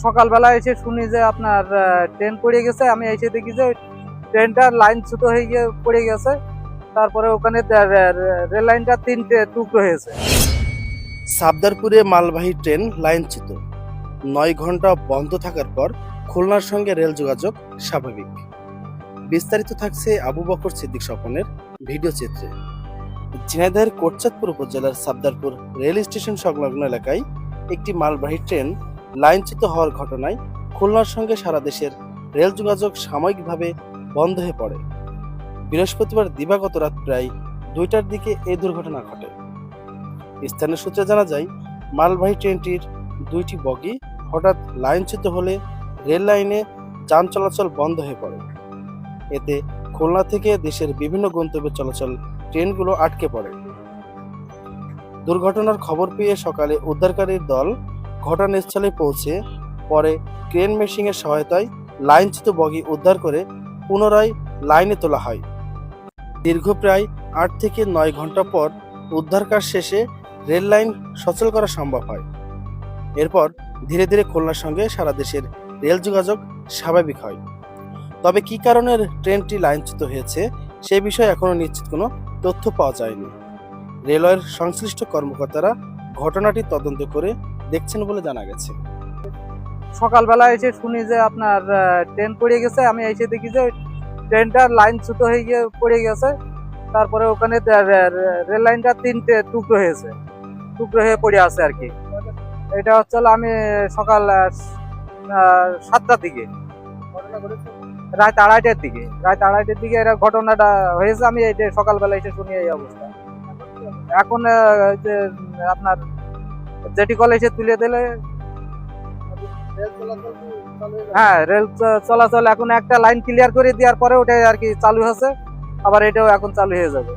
সকালবেলা এসে শুনি যে আপনার ট্রেন পড়ে গেছে। আমি এসে দেখি যে ট্রেনটার লাইন চ্যুত হয়ে গিয়ে পড়ে গেছে। তারপরে ওখানে রেল লাইনটা তিনটে টুকরো হয়েছে। সাবদারপুরে মালবাহী ট্রেন লাইনচ্যুত, 9 ঘন্টা বন্ধ থাকার পর খুলনার সঙ্গে রেল যোগাযোগ স্বাভাবিক। বিস্তারিত থাকছে আবু বকর সিদ্দিক স্বপনের ভিডিও চিত্রে। ঝিনাইদহের কোটচাঁদপুর উপজেলার সাবদারপুর রেল স্টেশন সংলগ্ন এলাকায় একটি মালবাহী ট্রেন লাইনচ্যুত হওয়ার ঘটনায় খুলনার সঙ্গে সারা দেশের রেল যোগাযোগ সাময়িকভাবে বন্ধ হয়ে পড়ে। বৃহস্পতিবার দিবাগত রাত প্রায় 2টার দিকে এই দুর্ঘটনা ঘটে। স্থানীয় সূত্রে জানা যায়, মালবাহী ট্রেনটির 2টি বগি হঠাৎ লাইনচ্যুত হলে রেল লাইনে যান চলাচল বন্ধ হয়ে পড়ে। এতে খুলনা থেকে দেশের বিভিন্ন গন্তব্যে চলাচল ট্রেনগুলো আটকে পড়ে। দুর্ঘটনার খবর পেয়ে সকালে উদ্ধারকারীর দল ঘটনাস্থলে পৌঁছে পরে ক্রেন মেশিনের সহায়তায় লাইনচ্যুত বগি উদ্ধার করে পুনরায় লাইনে তোলা হয়। দীর্ঘ প্রায় 8 থেকে 9 ঘন্টা পর উদ্ধার কাজ শেষে রেল লাইন সচল করা সম্ভব হয়। এরপর ধীরে ধীরে খুলনার সঙ্গে সারা দেশের রেল যোগাযোগ স্বাভাবিক হয়। তবে কী কারণে ট্রেনটি লাইনচ্যুত হয়েছে সে বিষয়ে এখনও নিশ্চিত কোনো তথ্য পাওয়া যায়নি। রেলওয়ের সংশ্লিষ্ট কর্মকর্তারা ঘটনাটি তদন্ত করে দেখছেন বলে জানা গেছে। সকালবেলা এসে শুনি যে আপনার ট্রেন পড়ে গেছে। আমি এসে দেখি যে ট্রেনটার লাইন চ্যুত হয়ে গিয়ে পড়ে গেছে। তারপরে ওখানে রেল লাইনটা তিনটে টুকরো হয়েছে, টুকরো হয়ে পড়ে আছে আর কি। এটা হচ্ছে আমি সকাল 7টার দিকে, রাত আড়াইটার দিকে এটা ঘটনাটা হয়েছে। আমি এই যে সকালবেলা এসে শুনি এই অবস্থা। এখন যে আপনার জেটি কলেজে তুলে দিলে, হ্যাঁ রেল চলাচল এখন একটা লাইন ক্লিয়ার করে দেওয়ার পরে ওটাই আর কি চালু হচ্ছে। আবার এটাও এখন চালু হয়ে যাবে।